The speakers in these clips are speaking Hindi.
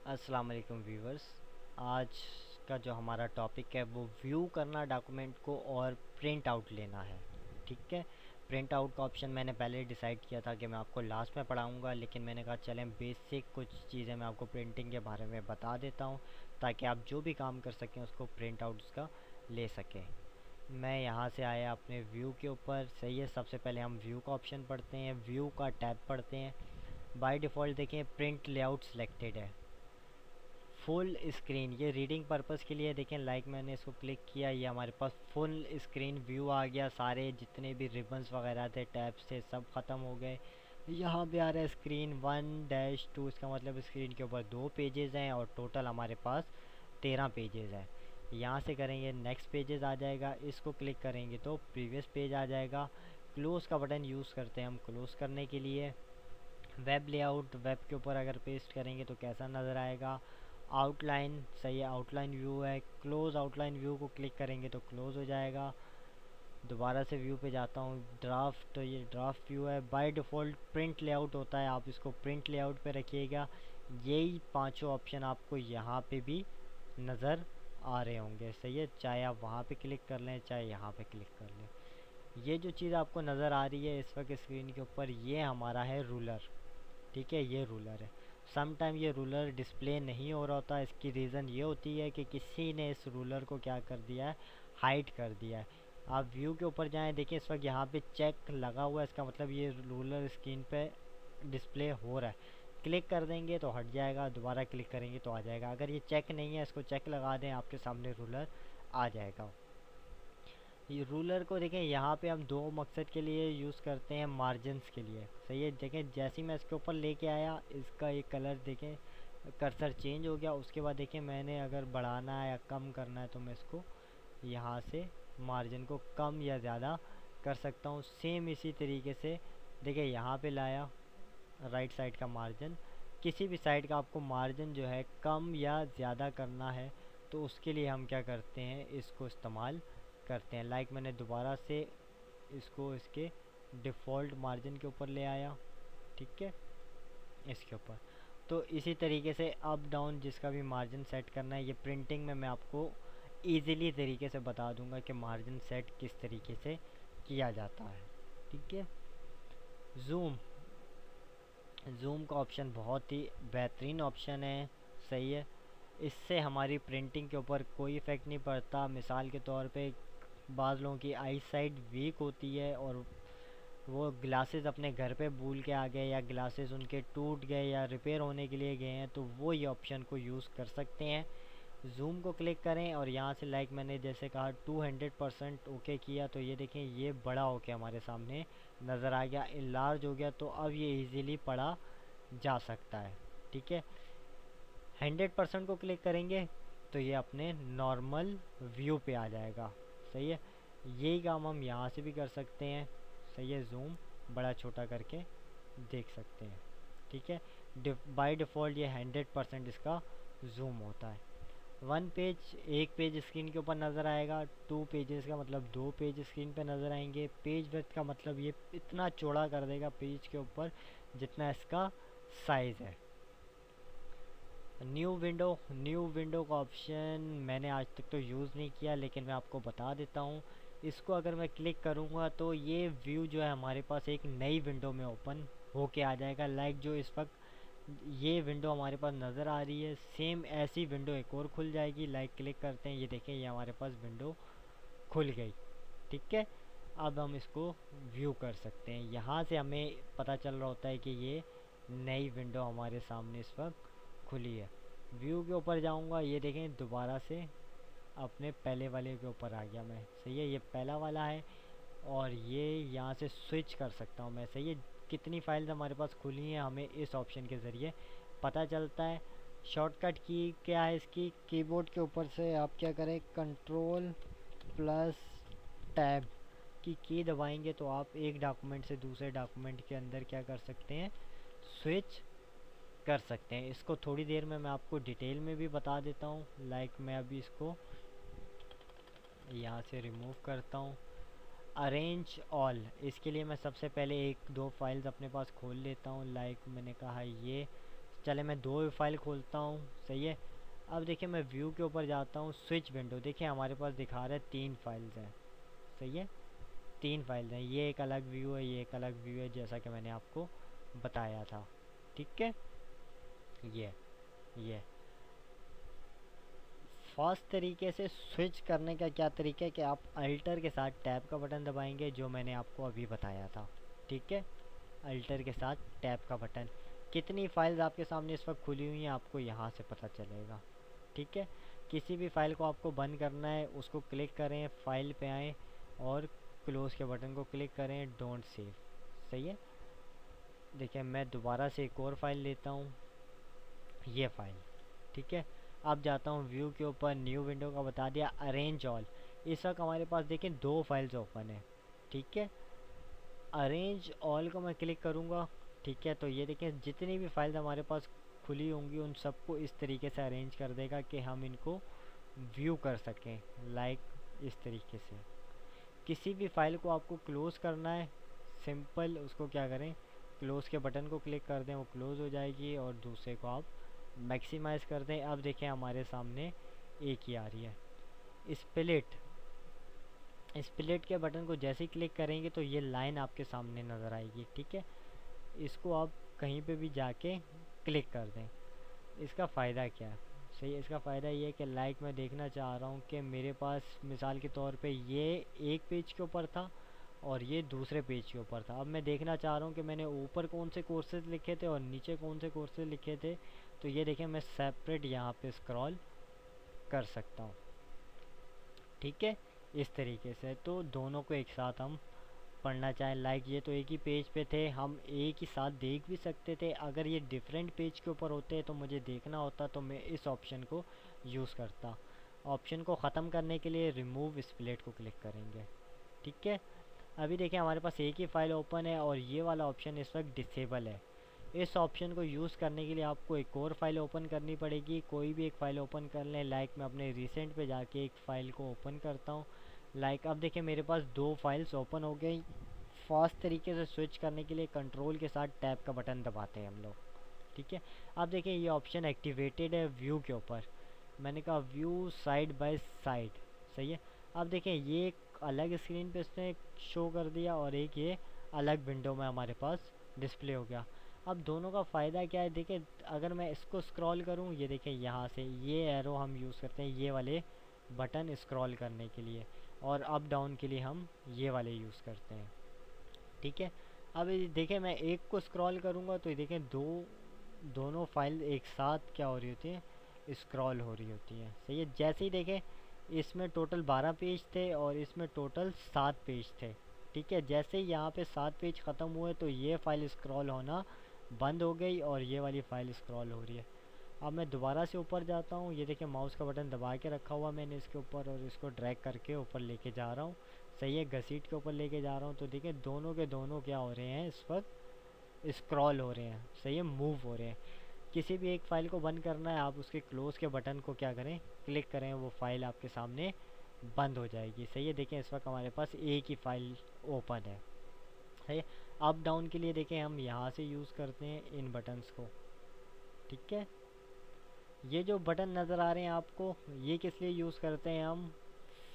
अस्सलाम वालेकुम व्यूवर्स। आज का जो हमारा टॉपिक है वो व्यू करना डॉक्यूमेंट को और प्रिंट आउट लेना है। ठीक है, प्रिंट आउट का ऑप्शन मैंने पहले डिसाइड किया था कि मैं आपको लास्ट में पढ़ाऊँगा, लेकिन मैंने कहा चलें बेसिक कुछ चीज़ें मैं आपको प्रिंटिंग के बारे में बता देता हूँ ताकि आप जो भी काम कर सकें उसको प्रिंट आउट उसका ले सकें। मैं यहाँ से आया अपने व्यू के ऊपर। सही है, सबसे पहले हम व्यू का ऑप्शन पढ़ते हैं, व्यू का टैब पढ़ते हैं। बाय डिफ़ॉल्ट देखें प्रिंट लेआउट सिलेक्टेड है। फुल स्क्रीन ये रीडिंग पर्पस के लिए देखें, लाइक मैंने इसको क्लिक किया, ये हमारे पास फुल स्क्रीन व्यू आ गया। सारे जितने भी रिबन्स वगैरह थे, टैब्स थे, सब ख़त्म हो गए। यहाँ पे आ रहा है स्क्रीन 1-2, इसका मतलब स्क्रीन के ऊपर 2 पेजेस हैं और टोटल हमारे पास 13 पेजेस हैं। यहाँ से करेंगे नेक्स्ट पेजेस आ जाएगा, इसको क्लिक करेंगे तो प्रीवियस पेज आ जाएगा। क्लोज़ का बटन यूज़ करते हैं हम क्लोज़ करने के लिए। वेब लेआउट, वेब के ऊपर अगर पेस्ट करेंगे तो कैसा नज़र आएगा। आउटलाइन, सही है, आउटलाइन व्यू है। क्लोज आउटलाइन व्यू को क्लिक करेंगे तो क्लोज हो जाएगा। दोबारा से व्यू पे जाता हूँ, ड्राफ्ट, ये ड्राफ्ट व्यू है। बाय डिफ़ॉल्ट प्रिंट लेआउट होता है, आप इसको प्रिंट लेआउट पे रखिएगा। यही पांचों ऑप्शन आपको यहाँ पे भी नज़र आ रहे होंगे। सही है, चाहे आप वहाँ पे क्लिक कर लें चाहे यहाँ पे क्लिक कर लें। ये जो चीज़ आपको नज़र आ रही है इस वक्त स्क्रीन के ऊपर, ये हमारा है रूलर। ठीक है, ये रूलर है। सम टाइम ये रूलर डिस्प्ले नहीं हो रहा होता, इसकी रीज़न ये होती है कि किसी ने इस रूलर को क्या कर दिया है, हाइड कर दिया है। आप व्यू के ऊपर जाएं, देखिए इस वक्त यहाँ पे चेक लगा हुआ है, इसका मतलब ये रूलर स्क्रीन पे डिस्प्ले हो रहा है। क्लिक कर देंगे तो हट जाएगा, दोबारा क्लिक करेंगे तो आ जाएगा। अगर ये चेक नहीं है, इसको चेक लगा दें, आपके सामने रूलर आ जाएगा। ये रूलर को देखें, यहाँ पे हम दो मकसद के लिए यूज़ करते हैं, मार्जिन्स के लिए। सही है, देखें जैसे ही मैं इसके ऊपर लेके आया, इसका एक कलर देखें, कर्सर चेंज हो गया। उसके बाद देखें मैंने अगर बढ़ाना है या कम करना है तो मैं इसको यहाँ से मार्जिन को कम या ज़्यादा कर सकता हूँ। सेम इसी तरीके से देखिए यहाँ पे लाया राइट साइड का मार्जिन, किसी भी साइड का आपको मार्जिन जो है कम या ज़्यादा करना है तो उसके लिए हम क्या करते हैं, इसको इस्तेमाल करते हैं। लाइक मैंने दोबारा से इसको इसके डिफ़ॉल्ट मार्जिन के ऊपर ले आया। ठीक है, इसके ऊपर तो इसी तरीके से अप डाउन जिसका भी मार्जिन सेट करना है, ये प्रिंटिंग में मैं आपको ईज़िली तरीके से बता दूंगा कि मार्जिन सेट किस तरीके से किया जाता है। ठीक है, ज़ूम, ज़ूम का ऑप्शन बहुत ही बेहतरीन ऑप्शन है। सही है, इससे हमारी प्रिंटिंग के ऊपर कोई इफ़ेक्ट नहीं पड़ता। मिसाल के तौर पे बाज़ लोगों की आई साइड वीक होती है और वो ग्लासेस अपने घर पे भूल के आ गए या ग्लासेस उनके टूट गए या रिपेयर होने के लिए गए हैं, तो वो ये ऑप्शन को यूज़ कर सकते हैं। ज़ूम को क्लिक करें और यहाँ से लाइक मैंने जैसे कहा 200% ओके किया तो ये देखें ये बड़ा होके हमारे सामने नज़र आ गया, इनलार्ज हो गया। तो अब ये इजीली पढ़ा जा सकता है। ठीक है, 100% को क्लिक करेंगे तो ये अपने नॉर्मल व्यू पे आ जाएगा। सही है, यही काम हम यहाँ से भी कर सकते हैं। सही है, ज़ूम बड़ा छोटा करके देख सकते हैं। ठीक है, बाय डिफ़ॉल्ट ये 100% इसका ज़ूम होता है। वन पेज, एक पेज स्क्रीन के ऊपर नज़र आएगा। टू पेजेस का मतलब दो पेज स्क्रीन पे नज़र आएंगे। पेज विड्थ का मतलब ये इतना चौड़ा कर देगा पेज के ऊपर जितना इसका साइज़ है। न्यू विंडो, न्यू विंडो का ऑप्शन मैंने आज तक तो यूज़ नहीं किया, लेकिन मैं आपको बता देता हूँ। इसको अगर मैं क्लिक करूँगा तो ये व्यू जो है हमारे पास एक नई विंडो में ओपन होके आ जाएगा। लाइक जो इस वक्त ये विंडो हमारे पास नज़र आ रही है, सेम ऐसी विंडो एक और खुल जाएगी। लाइक क्लिक करते हैं, ये देखें ये हमारे पास विंडो खुल गई। ठीक है, अब हम इसको व्यू कर सकते हैं। यहाँ से हमें पता चल रहा होता है कि ये नई विंडो हमारे सामने इस वक्त खुली है। व्यू के ऊपर जाऊँगा, ये देखें दोबारा से अपने पहले वाले के ऊपर आ गया मैं। सही है, ये पहला वाला है और ये यहाँ से स्विच कर सकता हूँ मैं। सही है, कितनी फाइल्स हमारे पास खुली हैं हमें इस ऑप्शन के ज़रिए पता चलता है। शॉर्टकट की क्या है इसकी, कीबोर्ड के ऊपर से आप क्या करें, कंट्रोल प्लस टैब की दबाएंगे तो आप एक डॉक्यूमेंट से दूसरे डॉक्यूमेंट के अंदर क्या कर सकते हैं, स्विच कर सकते हैं। इसको थोड़ी देर में मैं आपको डिटेल में भी बता देता हूँ। लाइक मैं अभी इसको यहाँ से रिमूव करता हूँ। अरेंज ऑल, इसके लिए मैं सबसे पहले एक दो फाइल्स अपने पास खोल लेता हूँ। लाइक मैंने कहा ये चले मैं दो फाइल खोलता हूँ, सही है। अब देखिए मैं व्यू के ऊपर जाता हूँ, स्विच विंडो, देखिए हमारे पास दिखा रहा है 3 फाइल्स हैं, सही है। 3 फाइल्स हैं, ये एक अलग व्यू है, ये एक अलग व्यू है, जैसा कि मैंने आपको बताया था, ठीक है। ये फास्ट तरीके से स्विच करने का क्या तरीका है कि आप अल्टर के साथ टैब का बटन दबाएंगे, जो मैंने आपको अभी बताया था, ठीक है। अल्टर के साथ टैब का बटन, कितनी फाइल्स आपके सामने इस वक्त खुली हुई हैं आपको यहाँ से पता चलेगा, ठीक है। किसी भी फाइल को आपको बंद करना है, उसको क्लिक करें, फाइल पे आएँ और क्लोज़ के बटन को क्लिक करें, डोंट सेव, सही है। देखिए मैं दोबारा से एक और फाइल लेता हूँ, ये फाइल, ठीक है। अब जाता हूँ व्यू के ऊपर, न्यू विंडो का बता दिया, अरेंज ऑल। इस वक्त हमारे पास देखिए 2 फाइल्स ओपन है, ठीक है। अरेंज ऑल को मैं क्लिक करूँगा, ठीक है, तो ये देखें जितनी भी फाइल्स हमारे पास खुली होंगी उन सबको इस तरीके से अरेंज कर देगा कि हम इनको व्यू कर सकें, लाइक इस तरीके से। किसी भी फाइल को आपको क्लोज़ करना है, सिंपल उसको क्या करें, क्लोज़ के बटन को क्लिक कर दें, वो क्लोज़ हो जाएगी, और दूसरे को आप मैक्सिमाइज़ कर दें। अब देखें हमारे सामने एक ही आ रही है, स्प्लिट। स्प्लिट के बटन को जैसे ही क्लिक करेंगे तो ये लाइन आपके सामने नज़र आएगी, ठीक है। इसको आप कहीं पे भी जाके क्लिक कर दें। इसका फ़ायदा क्या है, सही है, इसका फ़ायदा ये है कि लाइक मैं देखना चाह रहा हूँ कि मेरे पास मिसाल के तौर पे ये एक पेज के ऊपर था और ये दूसरे पेज के ऊपर था। अब मैं देखना चाह रहा हूँ कि मैंने ऊपर कौन से कोर्सेज लिखे थे और नीचे कौन से कोर्सेज लिखे थे, तो ये देखें मैं सेपरेट यहाँ पे स्क्रॉल कर सकता हूँ, ठीक है। इस तरीके से तो दोनों को एक साथ हम पढ़ना चाहें, लाइक ये तो एक ही पेज पे थे, हम एक ही साथ देख भी सकते थे। अगर ये डिफरेंट पेज के ऊपर होते तो मुझे देखना होता तो मैं इस ऑप्शन को यूज़ करता। ऑप्शन को ख़त्म करने के लिए रिमूव स्प्लिट को क्लिक करेंगे, ठीक है। अभी देखिए हमारे पास एक ही फाइल ओपन है और ये वाला ऑप्शन इस वक्त डिसेबल है। इस ऑप्शन को यूज़ करने के लिए आपको एक और फाइल ओपन करनी पड़ेगी, कोई भी एक फ़ाइल ओपन कर लें। लाइक मैं अपने रिसेंट पे जाके एक फ़ाइल को ओपन करता हूँ। लाइक अब देखिए मेरे पास 2 फाइल्स ओपन हो गई। फास्ट तरीके से स्विच करने के लिए कंट्रोल के साथ टैब का बटन दबाते हैं हम लोग, ठीक है। अब देखिए ये ऑप्शन एक्टिवेटेड है व्यू के ऊपर, मैंने कहा व्यू साइड बाय साइड, सही है। अब देखिए ये एक अलग स्क्रीन पे इसने शो कर दिया और एक ये अलग विंडो में हमारे पास डिस्प्ले हो गया। अब दोनों का फ़ायदा क्या है, देखिए अगर मैं इसको स्क्रॉल करूं, ये देखिए यहाँ से ये एरो हम यूज़ करते हैं ये वाले बटन स्क्रॉल करने के लिए, और अप डाउन के लिए हम ये वाले यूज़ करते हैं, ठीक है। अब ये देखिए मैं एक को स्क्रॉल करूँगा तो ये देखें दोनों फाइल एक साथ क्या हो रही होती हैं, स्क्रॉल हो रही होती हैं, सही है। जैसे ही देखें इसमें टोटल 12 पेज थे और इसमें टोटल 7 पेज थे, ठीक है। जैसे ही यहाँ पे 7 पेज ख़त्म हुए तो ये फ़ाइल स्क्रॉल होना बंद हो गई और ये वाली फ़ाइल स्क्रॉल हो रही है। अब मैं दोबारा से ऊपर जाता हूँ, ये देखिए माउस का बटन दबा के रखा हुआ मैंने इसके ऊपर और इसको ड्रैग करके ऊपर लेके जा रहा हूँ, सही है, घसीट के ऊपर लेके जा रहा हूँ। तो देखिए दोनों के दोनों क्या हो रहे हैं, इस वक्त स्क्रॉल हो रहे हैं, सही है, मूव हो रहे हैं। किसी भी एक फ़ाइल को बंद करना है, आप उसके क्लोज़ के बटन को क्या करें, क्लिक करें, वो फ़ाइल आपके सामने बंद हो जाएगी, सही है। देखें इस वक्त हमारे पास एक ही फ़ाइल ओपन है, सही है। अप डाउन के लिए देखें हम यहाँ से यूज़ करते हैं इन बटन्स को, ठीक है। ये जो बटन नज़र आ रहे हैं आपको, ये किस लिए यूज़ करते हैं हम,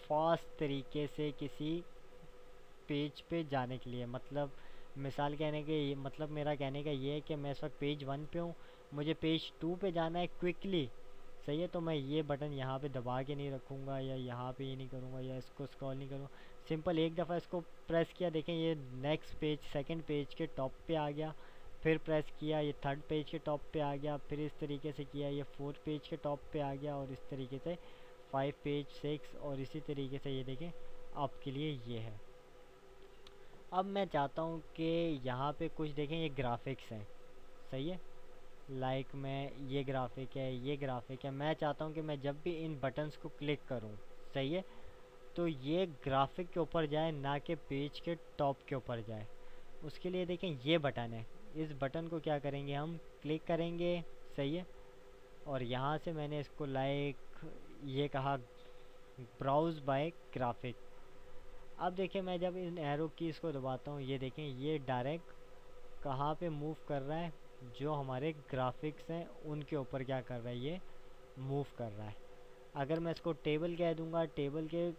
फास्ट तरीके से किसी पेज पे जाने के लिए। मतलब मिसाल कहने के ये मतलब मेरा कहने का ये है कि मैं इस वक्त पेज 1 पे हूँ, मुझे पेज 2 पे जाना है क्विकली, सही है। तो मैं ये बटन यहाँ पे दबा के नहीं रखूँगा या यहाँ पे ये नहीं करूँगा या इसको स्क्रॉल नहीं करूँगा, सिंपल एक दफ़ा इसको प्रेस किया, देखें ये नेक्स्ट पेज सेकंड पेज के टॉप पे आ गया, फिर प्रेस किया ये थर्ड पेज के टॉप पे आ गया, फिर इस तरीके से किया ये फोर्थ पेज के टॉप पे आ गया, और इस तरीके से 5 पेज 6, और इसी तरीके से ये देखें आपके लिए ये है। अब मैं चाहता हूँ कि यहाँ पे कुछ देखें, ये ग्राफिक्स हैं, सही है। लाइक मैं ये ग्राफिक है, ये ग्राफिक है, मैं चाहता हूँ कि मैं जब भी इन बटन्स को क्लिक करूँ, सही है, तो ये ग्राफिक के ऊपर जाए ना कि पेज के टॉप के ऊपर जाए। उसके लिए देखें ये बटन है, इस बटन को क्या करेंगे हम क्लिक करेंगे, सही है। और यहाँ से मैंने इसको लाइक ये कहा ब्राउज़ बाय ग्राफिक। अब देखिए मैं जब इन एरो कीज़ को दबाता हूँ, ये देखें ये डायरेक्ट कहाँ पे मूव कर रहा है, जो हमारे ग्राफिक्स हैं उनके ऊपर क्या कर रहा है, ये मूव कर रहा है। अगर मैं इसको टेबल कह दूंगा, टेबल के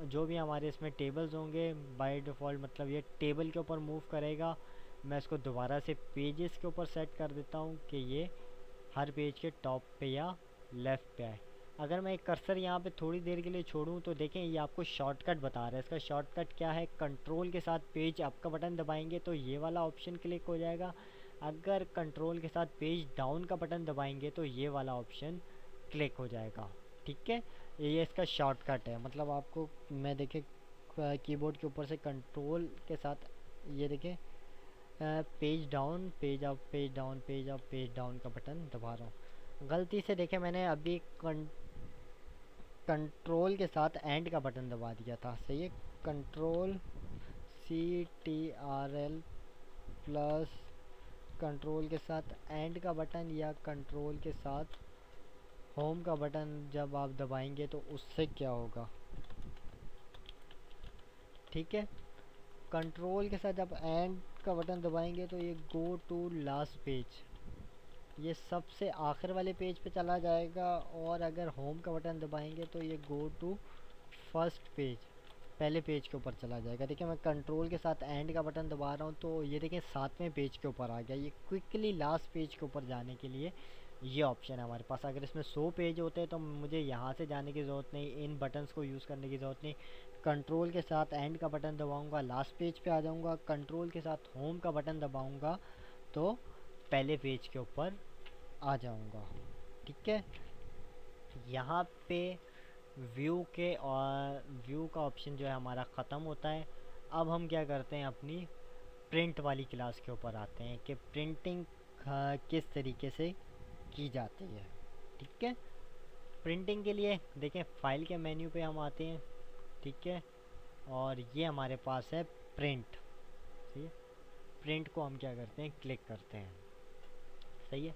जो भी हमारे इसमें टेबल्स होंगे बाय डिफ़ॉल्ट मतलब ये टेबल के ऊपर मूव करेगा। मैं इसको दोबारा से पेजेस के ऊपर सेट कर देता हूँ कि ये हर पेज के टॉप पे या लेफ़्ट पे आए। अगर मैं एक कर्सर यहाँ पे थोड़ी देर के लिए छोड़ूँ तो देखें ये आपको शॉर्टकट बता रहा है। इसका शॉर्टकट क्या है, कंट्रोल के साथ पेज अप का बटन दबाएंगे तो ये वाला ऑप्शन क्लिक हो जाएगा। अगर कंट्रोल के साथ पेज डाउन का बटन दबाएंगे तो ये वाला ऑप्शन क्लिक हो जाएगा। ठीक है, ये इसका शॉर्टकट है। मतलब आपको मैं देखे कीबोर्ड के ऊपर से कंट्रोल के साथ ये देखें page down page up page down page up page down का बटन दबा रहा हूँ। गलती से देखे मैंने अभी कंट्रोल के साथ एंड का बटन दबा दिया था। सही है, कंट्रोल CTRL प्लस कंट्रोल के साथ एंड का बटन या कंट्रोल के साथ होम का बटन जब आप दबाएंगे तो उससे क्या होगा। ठीक है, कंट्रोल के साथ जब एंड का बटन दबाएंगे तो ये गो टू लास्ट पेज, ये सबसे आखिर वाले पेज पे चला जाएगा। और अगर होम का बटन दबाएंगे तो ये गो टू फर्स्ट पेज, पहले पेज के ऊपर चला जाएगा। देखिए मैं कंट्रोल के साथ एंड का बटन दबा रहा हूँ तो ये देखिए 7वें पेज के ऊपर आ गया। ये क्विकली लास्ट पेज के ऊपर जाने के लिए ये ऑप्शन है हमारे पास। अगर इसमें 100 पेज होते हैं तो मुझे यहाँ से जाने की ज़रूरत नहीं, इन बटन्स को यूज़ करने की ज़रूरत नहीं। कंट्रोल के साथ एंड का बटन दबाऊँगा, लास्ट पेज पे आ जाऊँगा। कंट्रोल के साथ होम का बटन दबाऊँगा तो पहले पेज के ऊपर आ जाऊँगा। ठीक है, यहाँ पे व्यू का ऑप्शन जो है हमारा ख़त्म होता है। अब हम क्या करते हैं, अपनी प्रिंट वाली क्लास के ऊपर आते हैं कि प्रिंटिंग किस तरीके से की जाती है। ठीक है, प्रिंटिंग के लिए देखें फाइल के मेन्यू पे हम आते हैं। ठीक है, और ये हमारे पास है प्रिंट। सही है, प्रिंट को हम क्या करते हैं, क्लिक करते हैं। सही है,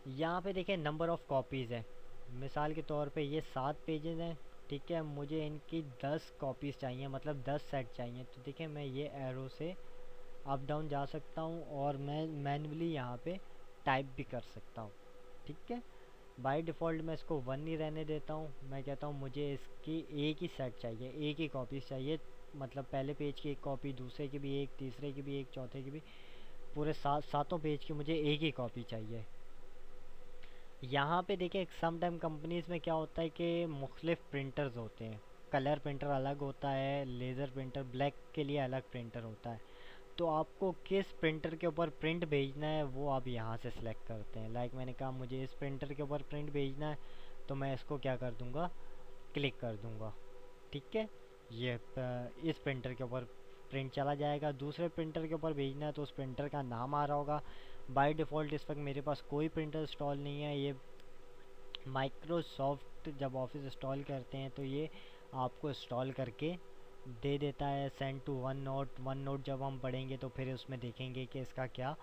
यहाँ पे देखें नंबर ऑफ़ कॉपीज़ है। मिसाल के तौर पे ये 7 पेजेस हैं। ठीक है, मुझे इनकी 10 कॉपीज़ चाहिए, मतलब 10 सेट चाहिए। तो देखिए मैं ये एरो से अप डाउन जा सकता हूँ और मैं मैन्युअली यहाँ पे टाइप भी कर सकता हूँ। ठीक है, बाय डिफ़ॉल्ट मैं इसको 1 ही रहने देता हूँ। मैं कहता हूँ मुझे इसकी एक ही सेट चाहिए, एक ही कॉपीज़ चाहिए। मतलब पहले पेज की एक कॉपी, दूसरे की भी एक, तीसरे की भी एक, चौथे की भी, पूरे सातों पेज की मुझे एक ही कॉपी चाहिए। यहाँ पे देखिए सम टाइम कंपनीज़ में क्या होता है कि मुख्तलिफ प्रिंटर्स होते हैं। कलर प्रिंटर अलग होता है, लेज़र प्रिंटर, ब्लैक के लिए अलग प्रिंटर होता है। तो आपको किस प्रिंटर के ऊपर प्रिंट भेजना है वो आप यहाँ से सिलेक्ट करते हैं। लाइक मैंने कहा मुझे इस प्रिंटर के ऊपर प्रिंट भेजना है तो मैं इसको क्या कर दूँगा, क्लिक कर दूँगा। ठीक है, ये इस प्रिंटर के ऊपर प्रिंट चला जाएगा। दूसरे प्रिंटर के ऊपर भेजना है तो उस प्रिंटर का नाम आ रहा होगा। बाय डिफ़ॉल्ट इस वक्त मेरे पास कोई प्रिंटर इंस्टॉल नहीं है। ये माइक्रोसॉफ्ट जब ऑफिस इंस्टॉल करते हैं तो ये आपको इंस्टॉल करके दे देता है। सेंड टू वन नोट जब हम पढ़ेंगे तो फिर उसमें देखेंगे कि इसका क्या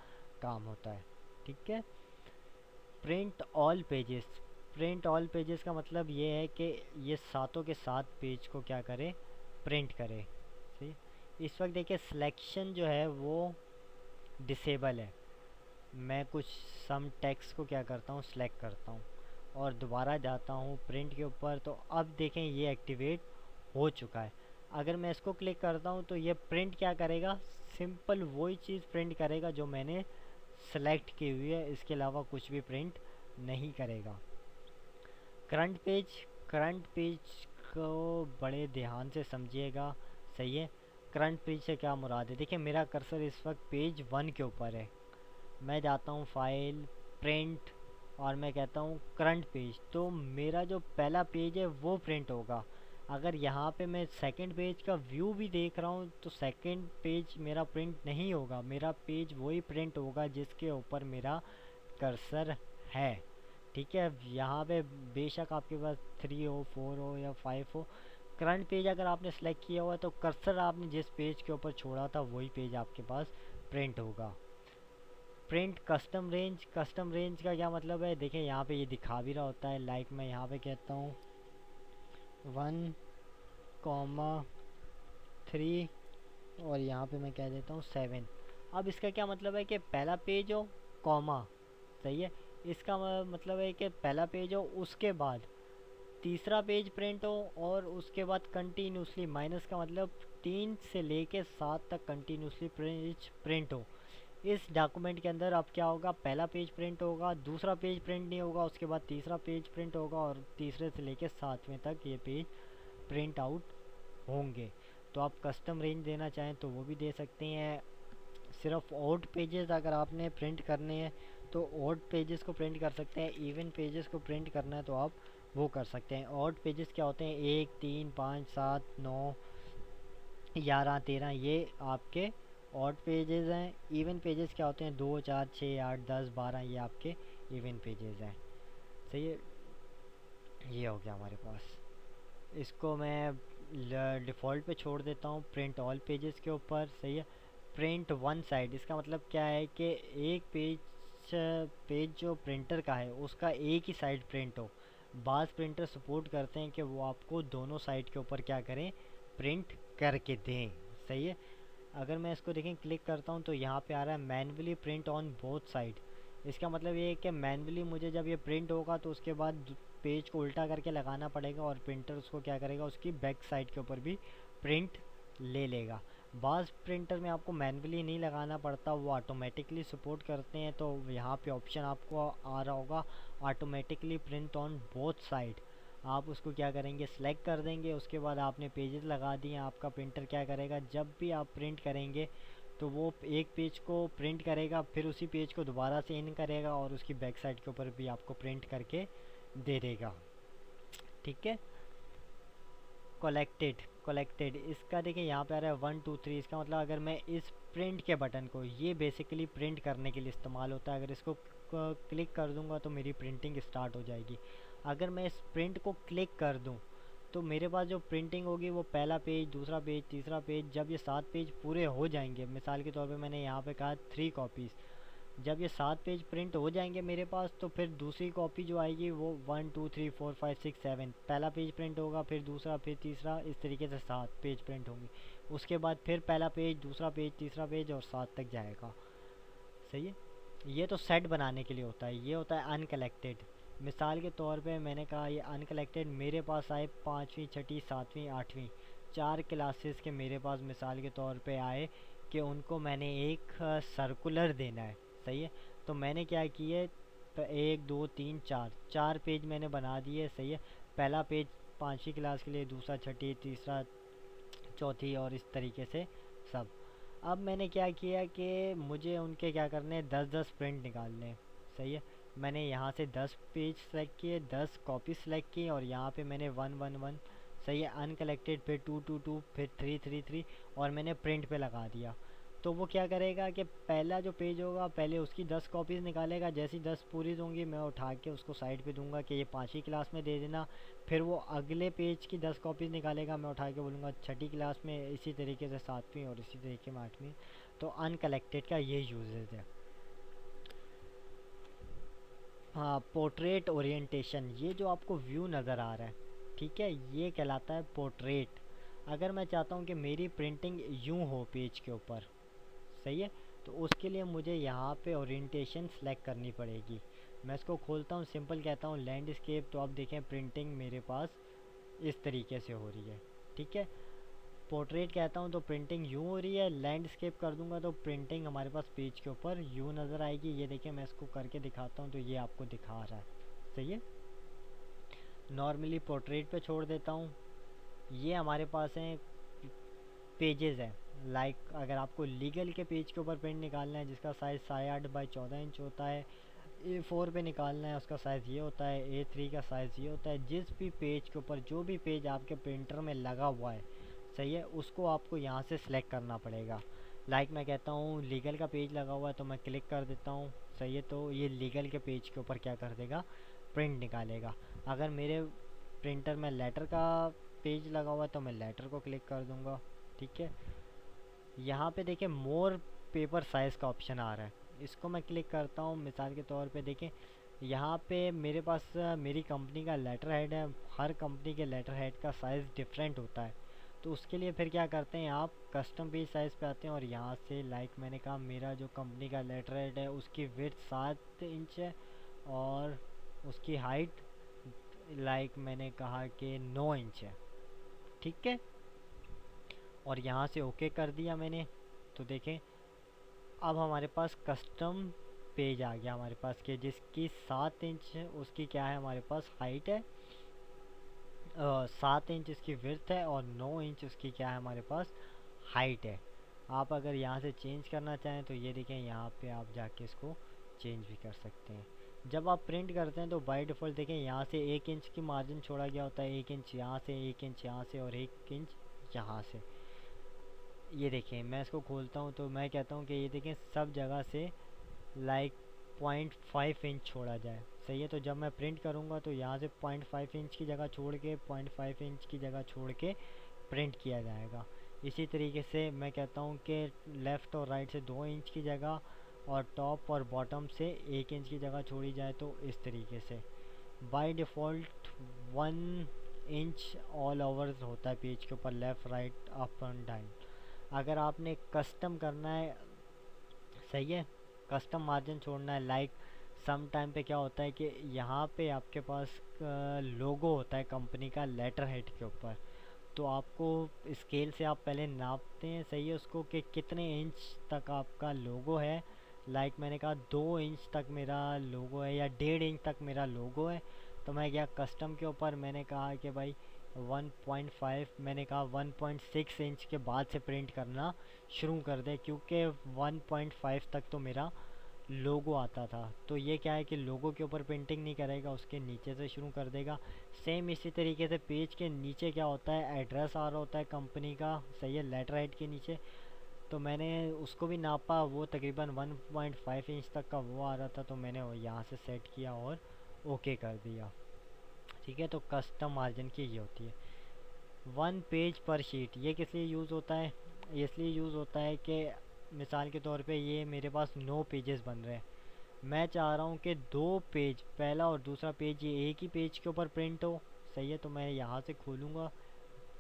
काम होता है। ठीक है, print all pages. Print all pages का मतलब ये है कि ये सातों के सात पेज को क्या करे, प्रिंट करे। सही, इस वक्त देखिए सिलेक्शन जो है वो डिसेबल है। मैं कुछ सम टेक्स्ट को क्या करता हूँ, सिलेक्ट करता हूँ और दोबारा जाता हूँ प्रिंट के ऊपर तो अब देखें ये एक्टिवेट हो चुका है। अगर मैं इसको क्लिक करता हूँ तो ये प्रिंट क्या करेगा, सिंपल वही चीज़ प्रिंट करेगा जो मैंने सेलेक्ट की हुई है, इसके अलावा कुछ भी प्रिंट नहीं करेगा। करंट पेज को बड़े ध्यान से समझिएगा। सही है, करंट पेज से क्या मुराद है। देखिए मेरा कर्सर इस वक्त पेज 1 के ऊपर है। मैं जाता हूँ फाइल, प्रिंट और मैं कहता हूँ करंट पेज, तो मेरा जो पहला पेज है वो प्रिंट होगा। अगर यहाँ पे मैं सेकंड पेज का व्यू भी देख रहा हूँ तो सेकंड पेज मेरा प्रिंट नहीं होगा। मेरा पेज वही प्रिंट होगा जिसके ऊपर मेरा कर्सर है। ठीक है, यहाँ पे बेशक आपके पास 3 हो, 4 हो या 5 हो, करंट पेज अगर आपने सेलेक्ट किया हुआ है तो कर्सर आपने जिस पेज के ऊपर छोड़ा था वही पेज आपके पास प्रिंट होगा। प्रिंट कस्टम रेंज का क्या मतलब है, देखें यहाँ पे ये दिखा भी रहा होता है। लाइक मैं यहाँ पे कहता हूँ 1,3 और यहाँ पे मैं कह देता हूँ 7। अब इसका क्या मतलब है कि पहला पेज हो कॉमा, सही है, इसका मतलब है कि पहला पेज हो उसके बाद तीसरा पेज प्रिंट हो और उसके बाद कंटिन्यूसली, माइनस का मतलब 3 से लेके 7 तक कंटिन्यूसली पेज प्रिंट हो। इस डॉक्यूमेंट के अंदर अब क्या होगा, पहला पेज प्रिंट होगा, दूसरा पेज प्रिंट नहीं होगा, उसके बाद तीसरा पेज प्रिंट होगा और तीसरे से लेके 7वें तक ये पेज प्रिंट आउट होंगे। तो आप कस्टम रेंज देना चाहें तो वो भी दे सकते हैं। सिर्फ ऑड पेजेस अगर आपने प्रिंट करने हैं तो ऑड पेजेस को प्रिंट कर सकते हैं, इवन पेजेस को प्रिंट करना है तो आप वो कर सकते हैं। ऑड पेजेस क्या होते हैं, 1 3 5 7 9 11 13, ये आपके ऑड पेजेस हैं। इवन पेजेस क्या होते हैं, 2 4 6 8 10 12, ये आपके इवन पेजेस हैं। सही है, ये हो गया हमारे पास। इसको मैं डिफ़ॉल्ट पे छोड़ देता हूँ प्रिंट ऑल पेजेस के ऊपर, सही है। प्रिंट वन साइड, इसका मतलब क्या है कि एक पेज जो प्रिंटर का है उसका एक ही साइड प्रिंट हो। बाज़ प्रिंटर सपोर्ट करते हैं कि वो आपको दोनों साइड के ऊपर क्या करें, प्रिंट करके दें, सही है। अगर मैं इसको देखें क्लिक करता हूँ तो यहाँ पे आ रहा है manually print on both side. इसका मतलब ये है कि मैन्युअली मुझे जब ये प्रिंट होगा तो उसके बाद पेज को उल्टा करके लगाना पड़ेगा और प्रिंटर उसको क्या करेगा, उसकी बैक साइड के ऊपर भी प्रिंट ले लेगा। बाज़ प्रिंटर में आपको मैन्युअली नहीं लगाना पड़ता, वो ऑटोमेटिकली सपोर्ट करते हैं। तो यहाँ पे ऑप्शन आपको आ रहा होगा automatically print on both side, आप उसको क्या करेंगे, सेलेक्ट कर देंगे। उसके बाद आपने पेजेस लगा दिए, आपका प्रिंटर क्या करेगा, जब भी आप प्रिंट करेंगे तो वो एक पेज को प्रिंट करेगा, फिर उसी पेज को दोबारा से इन करेगा और उसकी बैक साइड के ऊपर भी आपको प्रिंट करके दे देगा, ठीक है। कलेक्टेड इसका देखिए यहाँ पे आ रहा है 1 2 3। इसका मतलब अगर मैं इस प्रिंट के बटन को, ये बेसिकली प्रिंट करने के लिए इस्तेमाल होता है, अगर इसको क्लिक कर दूंगा तो मेरी प्रिंटिंग स्टार्ट हो जाएगी। अगर मैं इस प्रिंट को क्लिक कर दूं तो मेरे पास जो प्रिंटिंग होगी वो पहला पेज, दूसरा पेज, तीसरा पेज, जब ये 7 पेज पूरे हो जाएंगे, मिसाल के तौर पे मैंने यहाँ पे कहा 3 कॉपीज़, जब ये 7 पेज प्रिंट हो जाएंगे मेरे पास तो फिर दूसरी कॉपी जो आएगी वो 1 2 3 4 5 6 7, पहला पेज प्रिंट होगा, फिर दूसरा, फिर तीसरा, इस तरीके से 7 पेज प्रिंट होंगे। उसके बाद फिर पहला पेज, दूसरा पेज, तीसरा पेज और 7 तक जाएगा, सही है। ये तो सेट बनाने के लिए होता है, ये होता है अनकलेक्टेड। मिसाल के तौर पे मैंने कहा ये अनकलेक्टेड, मेरे पास आए 5वीं 6ठी 7वीं 8वीं 4 क्लासेस के मेरे पास मिसाल के तौर पे आए कि उनको मैंने एक सर्कुलर देना है, सही है। तो मैंने क्या किया, 1 2 3 4 पेज मैंने बना दिए, सही है। पहला पेज 5वीं क्लास के लिए, दूसरा छठी, तीसरा चौथी और इस तरीके से सब। अब मैंने क्या किया कि मुझे उनके क्या करने हैं, 10 10 प्रिंट निकालने हैं, सही है। मैंने यहाँ से 10 पेज सेलेक्ट किए, 10 कॉपी सेलेक्ट की और यहाँ पे मैंने 1 1 1, सही है, अनकलेक्टेड, फिर 2 2 2, फिर 3 3 3 और मैंने प्रिंट पे लगा दिया। तो वो क्या करेगा कि पहला जो पेज होगा पहले उसकी 10 कॉपीज़ निकालेगा, जैसी 10 पूरी होंगी मैं उठा के उसको साइड पे दूंगा कि ये 5वीं क्लास में दे देना। फिर वो अगले पेज की 10 कॉपीज़ निकालेगा, मैं उठा के बोलूँगा 6ठी क्लास में, इसी तरीके से 7वीं और इसी तरीके में 8वीं। तो अनकलेक्टेड का ये यूजेज है। हाँ, पोर्ट्रेट ओरिएंटेशन, ये जो आपको व्यू नज़र आ रहा है, ठीक है, ये कहलाता है पोर्ट्रेट। अगर मैं चाहता हूँ कि मेरी प्रिंटिंग यूँ हो पेज के ऊपर, सही है, तो उसके लिए मुझे यहाँ पे ओरिएंटेशन सेलेक्ट करनी पड़ेगी। मैं इसको खोलता हूँ, सिंपल कहता हूँ लैंडस्केप, तो आप देखें प्रिंटिंग मेरे पास इस तरीके से हो रही है, ठीक है। पोर्ट्रेट कहता हूँ तो प्रिंटिंग यूँ हो रही है, लैंडस्केप कर दूंगा तो प्रिंटिंग हमारे पास पेज के ऊपर यूँ नज़र आएगी। ये देखिए मैं इसको करके दिखाता हूँ तो ये आपको दिखा रहा है, सही है। नॉर्मली पोर्ट्रेट पे छोड़ देता हूँ। ये हमारे पास हैं पेजेस हैं, लाइक अगर आपको लीगल के पेज के ऊपर प्रिंट निकालना है जिसका साइज़ 8.5 बाई 14 इंच होता है, A4 पे निकालना है उसका साइज़ ये होता है, A3 का साइज़ ये होता है। जिस भी पेज के ऊपर जो भी पेज आपके प्रिंटर में लगा हुआ है, सही है, उसको आपको यहाँ से सिलेक्ट करना पड़ेगा। लाइक मैं कहता हूँ लीगल का पेज लगा हुआ है तो मैं क्लिक कर देता हूँ, सही है, तो ये लीगल के पेज के ऊपर क्या कर देगा, प्रिंट निकालेगा। अगर मेरे प्रिंटर में लेटर का पेज लगा हुआ है तो मैं लेटर को क्लिक कर दूँगा, ठीक है। यहाँ पे देखें मोर पेपर साइज़ का ऑप्शन आ रहा है, इसको मैं क्लिक करता हूँ। मिसाल के तौर पे देखें यहाँ पे मेरे पास मेरी कंपनी का लेटर हेड है, हर कंपनी के लेटर हेड का साइज़ डिफरेंट होता है। तो उसके लिए फिर क्या करते हैं, आप कस्टम पेज साइज़ पे आते हैं और यहाँ से लाइक मैंने कहा मेरा जो कंपनी का लेटर हेड है उसकी विड्थ 7 इंच है और उसकी हाइट लाइक मैंने कहा कि 9 इंच है, ठीक है। और यहाँ से ओके कर दिया मैंने। तो देखें अब हमारे पास कस्टम पेज आ गया हमारे पास के जिसकी 7 इंच है, उसकी क्या है हमारे पास हाइट है, 7 इंच इसकी विड्थ है और 9 इंच उसकी क्या है हमारे पास हाइट है। आप अगर यहाँ से चेंज करना चाहें तो ये देखें यहाँ पे आप जाके इसको चेंज भी कर सकते हैं। जब आप प्रिंट करते हैं तो बाय डिफ़ॉल्ट देखें यहाँ से 1 इंच की मार्जिन छोड़ा गया होता है, 1 इंच यहाँ से, 1 इंच यहाँ से और 1 इंच यहाँ से। ये देखें मैं इसको खोलता हूँ तो मैं कहता हूँ कि ये देखें सब जगह से लाइक 0.5 इंच छोड़ा जाए, सही है। तो जब मैं प्रिंट करूँगा तो यहाँ से 0.5 इंच की जगह छोड़ के 0.5 इंच की जगह छोड़ के प्रिंट किया जाएगा। इसी तरीके से मैं कहता हूँ कि लेफ़्ट और राइट से 2 इंच की जगह और टॉप और बॉटम से 1 इंच की जगह छोड़ी जाए, तो इस तरीके से by default 1 inch all over होता है पेज के ऊपर, left right up and down. अगर आपने कस्टम करना है, सही है, कस्टम मार्जिन छोड़ना है, लाइक सम टाइम पे क्या होता है कि यहाँ पे आपके पास लोगो होता है कंपनी का लेटर हेड के ऊपर, तो आपको स्केल से आप पहले नापते हैं, सही है, उसको कि कितने इंच तक आपका लोगो है। लाइक मैंने कहा 2 इंच तक मेरा लोगो है या 1.5 इंच तक मेरा लोगो है। तो मैं गया कस्टम के ऊपर, मैंने कहा कि भाई 1.5, मैंने कहा 1.6 इंच के बाद से प्रिंट करना शुरू कर दे, क्योंकि 1.5 तक तो मेरा लोगो आता था। तो ये क्या है कि लोगो के ऊपर प्रिंटिंग नहीं करेगा, उसके नीचे से शुरू कर देगा। सेम इसी तरीके से पेज के नीचे क्या होता है, एड्रेस आ रहा होता है कंपनी का, सही है, लेटर हेड के नीचे। तो मैंने उसको भी नापा, वो तकरीबन 1.5 इंच तक का वो आ रहा था, तो मैंने यहाँ से सेट किया और ओके कर दिया, ठीक है। तो कस्टम मार्जिन की ये होती है 1 पेज पर शीट। ये किस लिए यूज़ होता है, ये इसलिए यूज़ होता है कि मिसाल के तौर पे ये मेरे पास 9 पेजेस बन रहे हैं, मैं चाह रहा हूँ कि 2 पेज, पहला और दूसरा पेज, ये एक ही पेज के ऊपर प्रिंट हो, सही है। तो मैं यहाँ से खोलूँगा,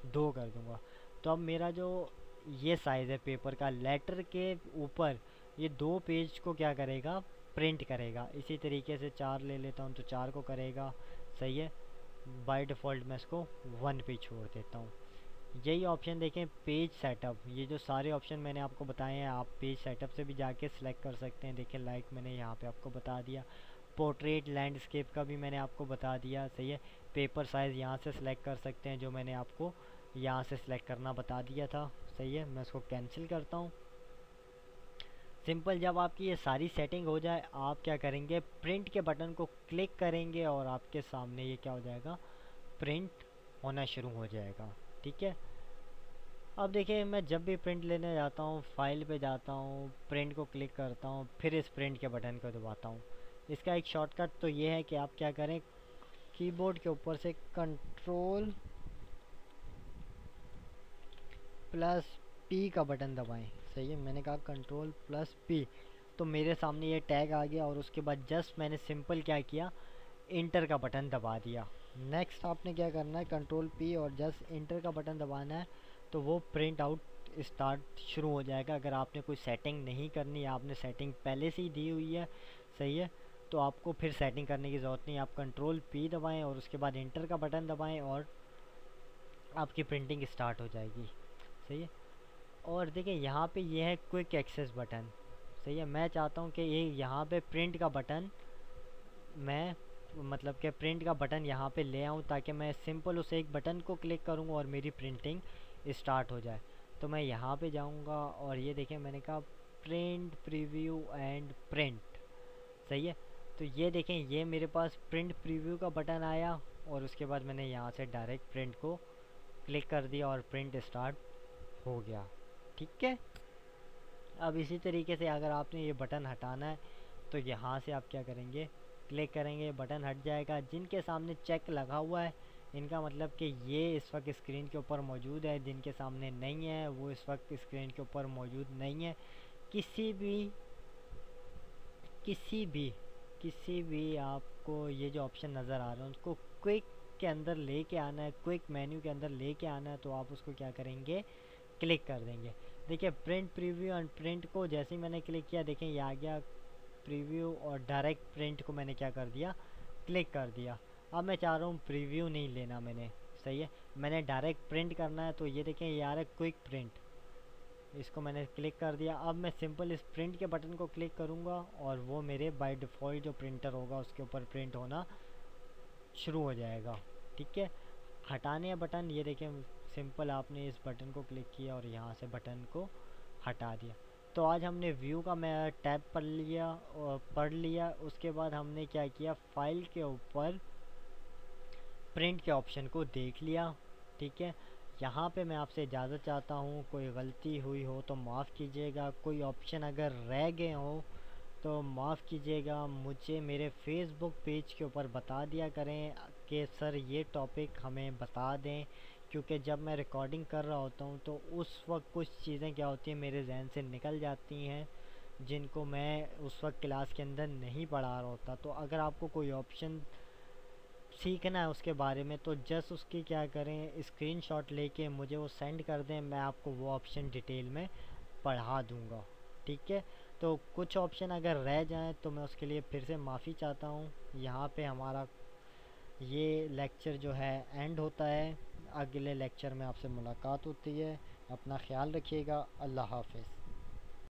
2 कर दूँगा, तो अब मेरा जो ये साइज़ है पेपर का, लेटर के ऊपर ये 2 पेज को क्या करेगा, प्रिंट करेगा। इसी तरीके से 4 ले लेता हूँ तो 4 को करेगा, सही है। बाय डिफ़ॉल्ट मैं इसको 1 पे छोड़ देता हूँ। यही ऑप्शन देखें पेज सेटअप, ये जो सारे ऑप्शन मैंने आपको बताए हैं आप पेज सेटअप से भी जाके सिलेक्ट कर सकते हैं। देखिए लाइक मैंने यहाँ पे आपको बता दिया, पोर्ट्रेट लैंडस्केप का भी मैंने आपको बता दिया, सही है। पेपर साइज़ यहाँ से सिलेक्ट कर सकते हैं, जो मैंने आपको यहाँ से सिलेक्ट करना बता दिया था, सही है। मैं इसको कैंसिल करता हूँ। सिंपल, जब आपकी ये सारी सेटिंग हो जाए आप क्या करेंगे, प्रिंट के बटन को क्लिक करेंगे और आपके सामने ये क्या हो जाएगा, प्रिंट होना शुरू हो जाएगा, ठीक है। अब देखिए मैं जब भी प्रिंट लेने जाता हूँ, फाइल पे जाता हूँ, प्रिंट को क्लिक करता हूँ, फिर इस प्रिंट के बटन को दबाता हूँ। इसका एक शॉर्टकट तो ये है कि आप क्या करें, कीबोर्ड के ऊपर से कंट्रोल प्लस पी का बटन दबाएं, सही है। मैंने कहा कंट्रोल प्लस पी, तो मेरे सामने ये टैग आ गया और उसके बाद जस्ट मैंने सिंपल क्या किया, इंटर का बटन दबा दिया। नेक्स्ट आपने क्या करना है, कंट्रोल पी और जस्ट इंटर का बटन दबाना है, तो वो प्रिंट आउट स्टार्ट शुरू हो जाएगा। अगर आपने कोई सेटिंग नहीं करनी, आपने सेटिंग पहले से ही दी हुई है, सही है, तो आपको फिर सेटिंग करने की ज़रूरत नहीं। आप कंट्रोल पी दबाएं और उसके बाद इंटर का बटन दबाएं और आपकी प्रिंटिंग स्टार्ट हो जाएगी, सही है। और देखिए यहाँ पे ये है क्विक एक्सेस बटन, सही है। मैं चाहता हूँ कि ये यहाँ पे प्रिंट का बटन, मैं मतलब कि प्रिंट का बटन यहाँ पे ले आऊँ, ताकि मैं सिंपल उस एक बटन को क्लिक करूँ और मेरी प्रिंटिंग स्टार्ट हो जाए। तो मैं यहाँ पे जाऊँगा और ये देखें मैंने कहा प्रिंट प्रीव्यू एंड प्रिंट, सही है। तो ये देखें ये मेरे पास प्रिंट प्रीव्यू का बटन आया और उसके बाद मैंने यहाँ से डायरेक्ट प्रिंट को क्लिक कर दिया और प्रिंट स्टार्ट हो गया, ठीक है। अब इसी तरीके से अगर आपने ये बटन हटाना है तो यहाँ से आप क्या करेंगे, क्लिक करेंगे, बटन हट जाएगा। जिनके सामने चेक लगा हुआ है इनका मतलब कि ये इस वक्त स्क्रीन के ऊपर मौजूद है, जिनके सामने नहीं है वो इस वक्त स्क्रीन के ऊपर मौजूद नहीं है। किसी भी किसी भी किसी भी आपको ये जो ऑप्शन नज़र आ रहा है उसको क्विक के अंदर लेके आना है, क्विक मेन्यू के अंदर लेके आना है, तो आप उसको क्या करेंगे, क्लिक कर देंगे। देखिए प्रिंट प्रीव्यू एंड प्रिंट को जैसे ही मैंने क्लिक किया, देखें ये आ गया प्रीव्यू, और डायरेक्ट प्रिंट को मैंने क्या कर दिया, क्लिक कर दिया। अब मैं चाह रहा हूँ प्रीव्यू नहीं लेना मैंने, सही है, मैंने डायरेक्ट प्रिंट करना है, तो ये देखें ये आ रहा है क्विक प्रिंट, इसको मैंने क्लिक कर दिया। अब मैं सिंपल इस प्रिंट के बटन को क्लिक करूँगा और वो मेरे बाय डिफ़ॉल्ट जो प्रिंटर होगा उसके ऊपर प्रिंट होना शुरू हो जाएगा। ठीक है, हटाने का बटन, ये देखें सिंपल आपने इस बटन को क्लिक किया और यहाँ से बटन को हटा दिया। तो आज हमने व्यू का मैं टैब पढ़ लिया। उसके बाद हमने क्या किया, फाइल के ऊपर प्रिंट के ऑप्शन को देख लिया। ठीक है, यहाँ पे मैं आपसे इजाज़त चाहता हूँ, कोई गलती हुई हो तो माफ़ कीजिएगा, कोई ऑप्शन अगर रह गए हो तो माफ़ कीजिएगा। मुझे मेरे फेसबुक पेज के ऊपर बता दिया करें कि सर ये टॉपिक हमें बता दें, क्योंकि जब मैं रिकॉर्डिंग कर रहा होता हूँ तो उस वक्त कुछ चीज़ें क्या होती हैं मेरे जहन से निकल जाती हैं, जिनको मैं उस वक्त क्लास के अंदर नहीं पढ़ा रहा होता। तो अगर आपको कोई ऑप्शन सीखना है उसके बारे में, तो जस्ट उसकी क्या करें, स्क्रीनशॉट लेके मुझे वो सेंड कर दें, मैं आपको वो ऑप्शन डिटेल में पढ़ा दूँगा। ठीक है, तो कुछ ऑप्शन अगर रह जाएं तो मैं उसके लिए फिर से माफ़ी चाहता हूँ। यहाँ पे हमारा ये लेक्चर जो है एंड होता है। अगले लेक्चर में आपसे मुलाकात होती है। अपना ख्याल रखिएगा। अल्लाह हाफ़िज़।